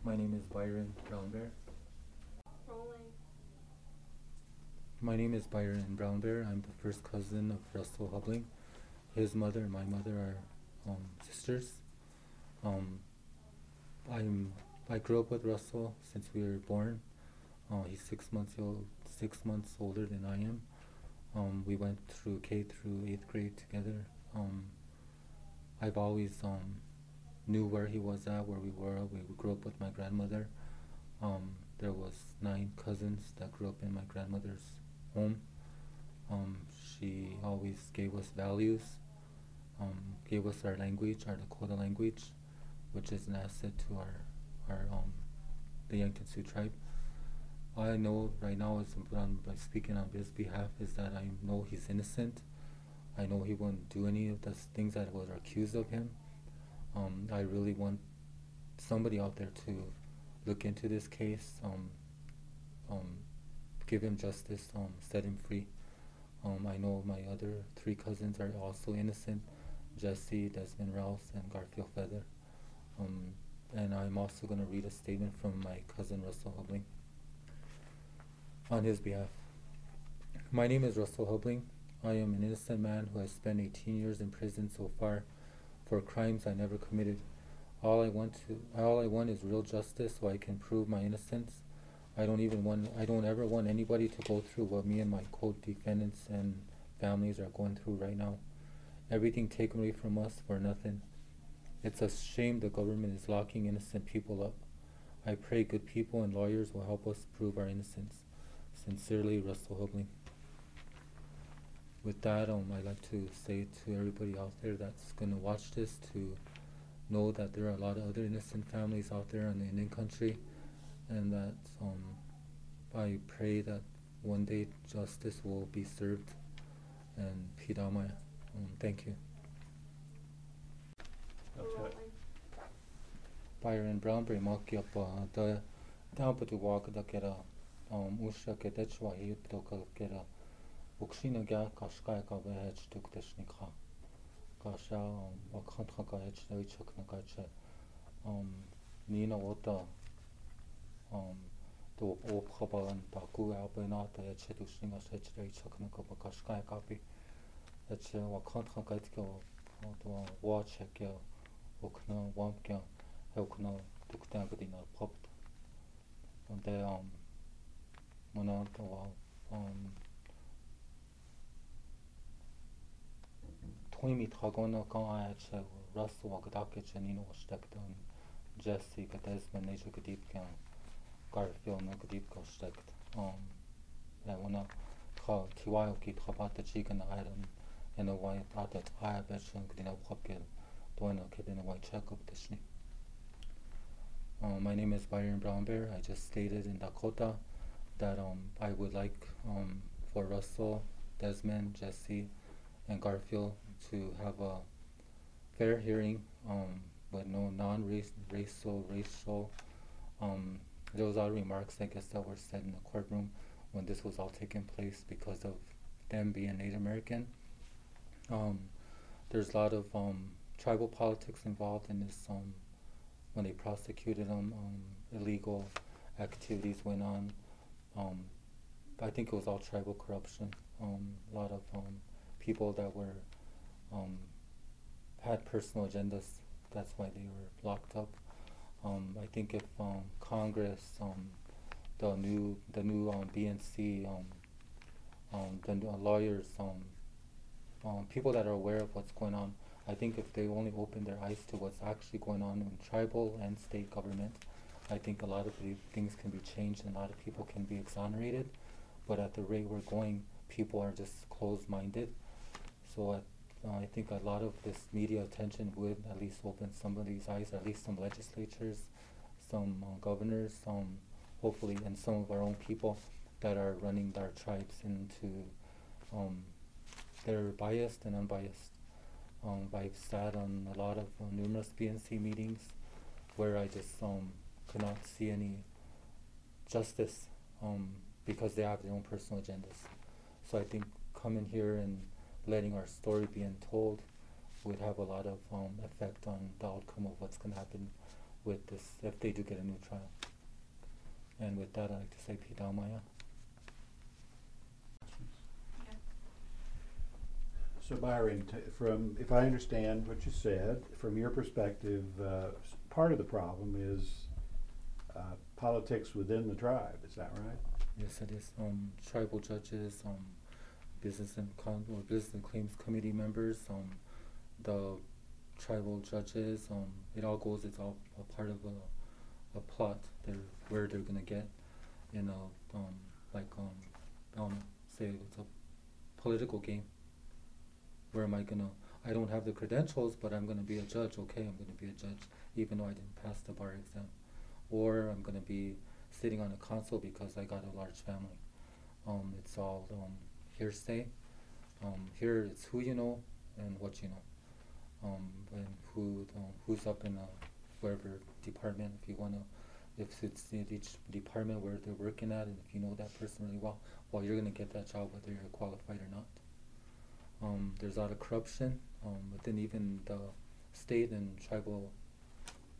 My name is Byron Brown Bear. Rolling. My name is Byron Brown Bear. I'm the first cousin of Russell Hubling. His mother and my mother are sisters. Um, I grew up with Russell since we were born. He's 6 months older than I am. We went through K through 8th grade together. I've always knew where he was at, where we were. We grew up with my grandmother. There was 9 cousins that grew up in my grandmother's home. She always gave us values, gave us our language, our Dakota language, which is an asset to our the Yankton Sioux tribe. All I know right now is, by speaking on his behalf, is that I know he's innocent. I know he wouldn't do any of the things that were accused of him. I really want somebody out there to look into this case, give him justice, set him free. I know my other 3 cousins are also innocent: Jesse, Desmond Rouse, and Garfield Feather. And I'm also going to read a statement from my cousin Russell Hubling on his behalf. My name is Russell Hubling. I am an innocent man who has spent 18 years in prison so far for crimes I never committed. All I want is real justice so I can prove my innocence. I don't ever want anybody to go through what me and my co-defendants and families are going through right now. Everything taken away from us for nothing. It's a shame the government is locking innocent people up. I pray good people and lawyers will help us prove our innocence. Sincerely, Russell Hubling. With that, I'd like to say to everybody out there that's going to watch this to know that there are a lot of other innocent families out there in the Indian country, and that I pray that one day justice will be served. And Pidamaya. Thank you. Rolling. Byron Brown Bear Maki up the down to walk the get Usha get Echwa Yutoka get Ukshina Ga Kashkai Kabe Hedge took the Shnika Kasha Wakantaka Hedge no Chuknakache Nina Wota to Ophaban Taku Albanata Chedushina Hedge Chuknaka Kashkai copy that's Wakantaka to watch a girl. Okna Wampka Hokna took down good enough popped. And they Monanta Twimi Tragona Kan Russell Wakadaka Janino Stekton Jesse Gadesman Nature Gadipka Garfield no Gadipka Stekt. I wanna Tiwayoki Trabata Chicken Island and a white at I bet you could not popkin. In a white checkup. My name is Byron Brown Bear. I just stated in Dakota that I would like for Russell, Desmond, Jesse, and Garfield to have a fair hearing with no racial. There was a lot of remarks, I guess, that were said in the courtroom when this was all taking place because of them being Native American. There's a lot of tribal politics involved in this. When they prosecuted them, illegal activities went on. I think it was all tribal corruption. A lot of people that were had personal agendas. That's why they were locked up. I think if Congress, the new BNC, the lawyers, people that are aware of what's going on, I think if they only open their eyes to what's actually going on in tribal and state government, I think a lot of things can be changed and a lot of people can be exonerated. But at the rate we're going, people are just closed-minded. So I think a lot of this media attention would at least open somebody's eyes, at least some legislatures, some governors, hopefully, and some of our own people that are running our tribes into they're biased and unbiased. I've sat on a lot of numerous BNC meetings where I just could not see any justice because they have their own personal agendas. So I think coming here and letting our story being told would have a lot of effect on the outcome of what's going to happen with this if they do get a new trial. And with that, I'd like to say Pidao Maya. Yeah. So Byron, from if I understand what you said, from your perspective, part of the problem is politics within the tribe. Is that right? Yes, it is. Tribal judges, business and business and claims committee members, the tribal judges. It all goes. It's all a part of a plot. Where they're gonna get, you know, say it's a political game. Where am I gonna? I don't have the credentials, but I'm gonna be a judge. Okay, I'm gonna be a judge, even though I didn't pass the bar exam. Or I'm gonna be sitting on a council because I got a large family. It's all hearsay. Here it's who you know and what you know, and who's up in wherever department. If you wanna, if it's in each department where they're working at, and if you know that person really well, you're gonna get that job whether you're qualified or not. There's a lot of corruption within even the state and tribal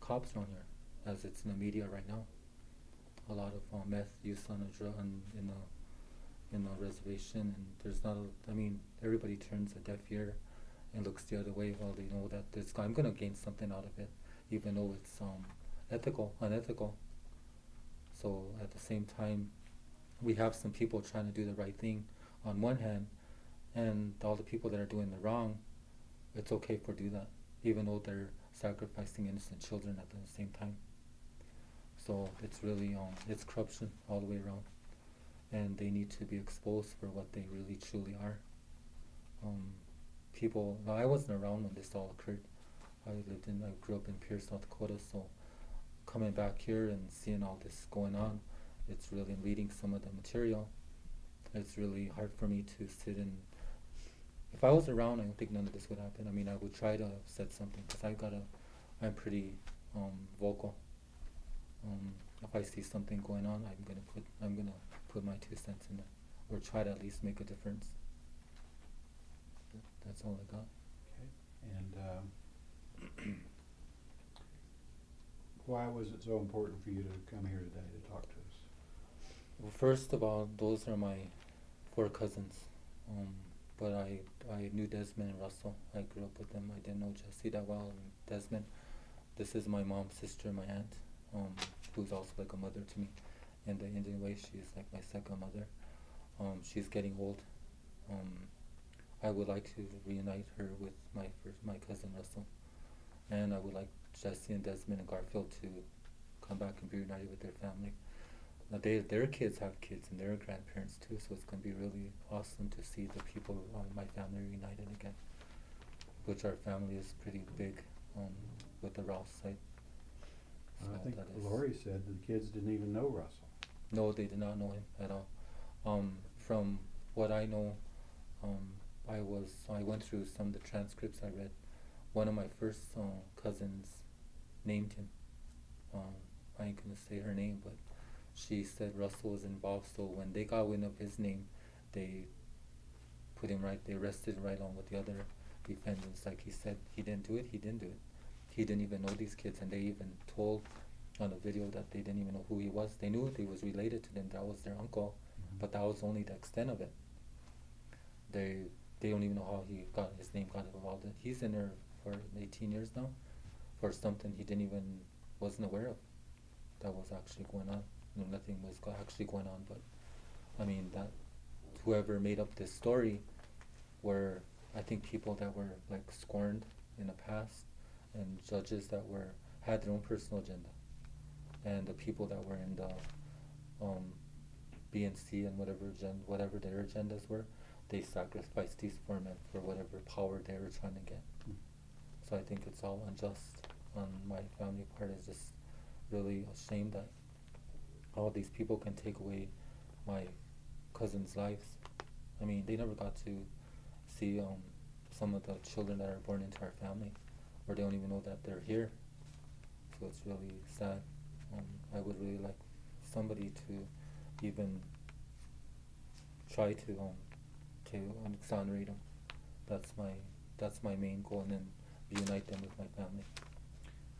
cops around here, as it's in the media right now. A lot of meth use on in the reservation, and there's not a. I mean, everybody turns a deaf ear and looks the other way. Well, they know that I'm gonna gain something out of it, even though it's unethical. So at the same time, we have some people trying to do the right thing on one hand, and all the people that are doing the wrong, it's okay for do that, even though they're sacrificing innocent children at the same time. So it's really it's corruption all the way around, and they need to be exposed for what they really truly are. People, I wasn't around when this all occurred. I grew up in Pierce, South Dakota, so coming back here and seeing all this going on, it's really reading some of the material. It's really hard for me to sit and. If I was around, I don't think none of this would happen. I mean, I would try to have said something because I'm pretty vocal. If I see something going on, I'm gonna put my 2 cents in it, or try to at least make a difference. That's all I got. Okay. And why was it so important for you to come here today to talk to us? Well, first of all, those are my 4 cousins. But I knew Desmond and Russell. I grew up with them. I didn't know Jesse that well. And Desmond, this is my mom's sister, my aunt, who's also like a mother to me. In the Indian way, she's like my second mother. She's getting old. I would like to reunite her with my cousin Russell, and I would like Jesse and Desmond and Garfield to come back and be reunited with their family. Now their kids have kids and their grandparents too, so it's going to be really awesome to see the people my family reunited again, which our family is pretty big with the Rouse side. So I think Lori said the kids didn't even know Russell. No, they did not know him at all. From what I know, I went through some of the transcripts I read. One of my first cousins named him. I ain't gonna say her name, but she said Russell was involved. So when they got wind of his name, they put him right. They arrested him right on with the other defendants. Like he said, he didn't do it. He didn't do it. He didn't even know these kids, and they even told on the video that they didn't even know who he was. They knew he was related to them. That was their uncle, but that was only the extent of it. They don't even know how his name got involved in. He's in there for 18 years now, for something he wasn't aware of that was actually going on. Nothing was actually going on, but I mean that whoever made up this story were, I think, people that were like scorned in the past, and judges that had their own personal agenda, and the people that were in the BNC and whatever their agendas were, they sacrificed these 4 men for whatever power they were trying to get. So I think it's all unjust on my family part. It's just really a shame that all these people can take away my cousins' lives. I mean, they never got to see some of the children that are born into our family, or they don't even know that they're here. So it's really sad. I would really like somebody to even try to exonerate them. That's my main goal, and then reunite them with my family.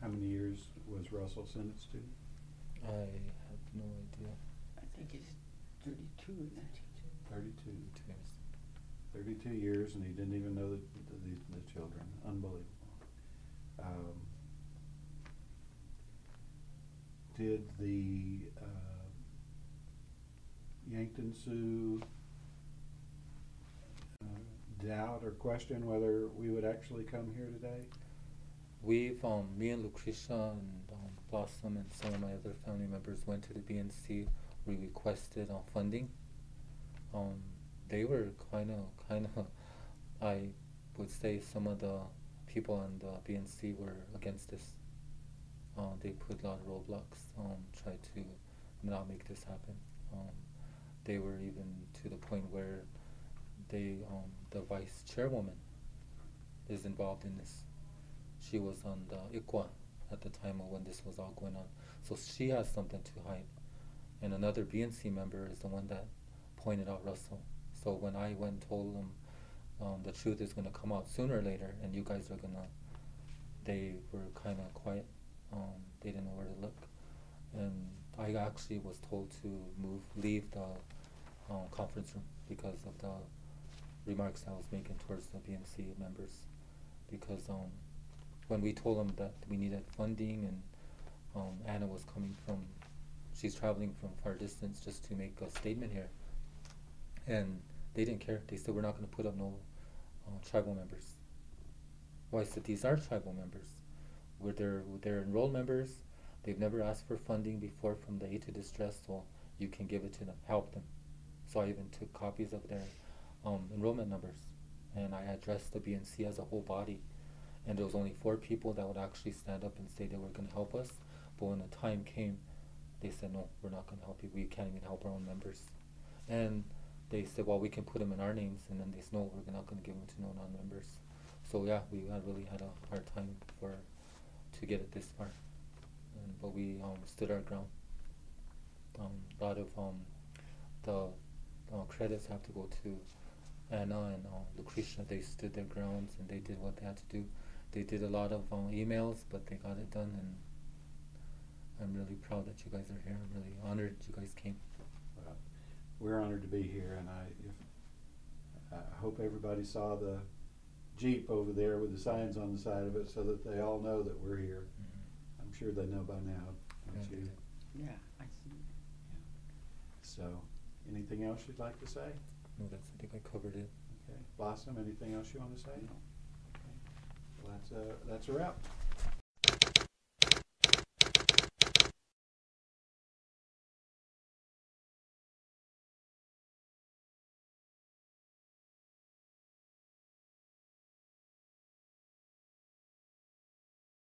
How many years was Russell sentenced to? I have no idea. I think it's 32, isn't it? 32. 2 years. 32 years, and he didn't even know the children. Unbelievable. Did the Yankton Sioux doubt or question whether we would actually come here today? We've, me and Lucretia and Blossom and some of my other family members went to the BNC. We requested funding. They were kind of, I would say some of the people on the BNC were against this. They put a lot of roadblocks, tried to not make this happen. They were even to the point where they, the vice chairwoman is involved in this. She was on the ICWA at the time of when this was all going on. So she has something to hide. And another BNC member is the one that pointed out Russell. So when I went and told them the truth is going to come out sooner or later, and you guys are going to, they were kind of quiet. They didn't know where to look. And I actually was told to leave the conference room because of the remarks I was making towards the BNC members. Because when we told them that we needed funding, and Anna was coming from, she's traveling from far distance just to make a statement here, and they didn't care. They said, we're not going to put up no tribal members. Well, I said, these are tribal members. They're enrolled members. They've never asked for funding before from the Aid to Distress, so you can give it to them, help them. So I even took copies of their enrollment numbers, and I addressed the BNC as a whole body. And there was only 4 people that would actually stand up and say they were going to help us. But when the time came, they said, no, we're not going to help you. We can't even help our own members. And they said, well, we can put them in our names. And then they said, no, we're not going to give them to no non-members. So yeah, we really had a hard time to get it this far. But we stood our ground. A lot of the credits have to go to Anna and Lucretia. They stood their grounds and they did what they had to do. They did a lot of emails, but they got it done, and I'm really proud that you guys are here. I'm really honored you guys came. Well, we're honored to be here, and I hope everybody saw the Jeep over there with the signs on the side of it so that they all know that we're here. Mm-hmm. I'm sure they know by now. Don't you? Yeah, I see. Yeah. So, anything else you'd like to say? No, I think I covered it. Okay. Blossom, anything else you want to say? No. Okay. Well, that's a wrap.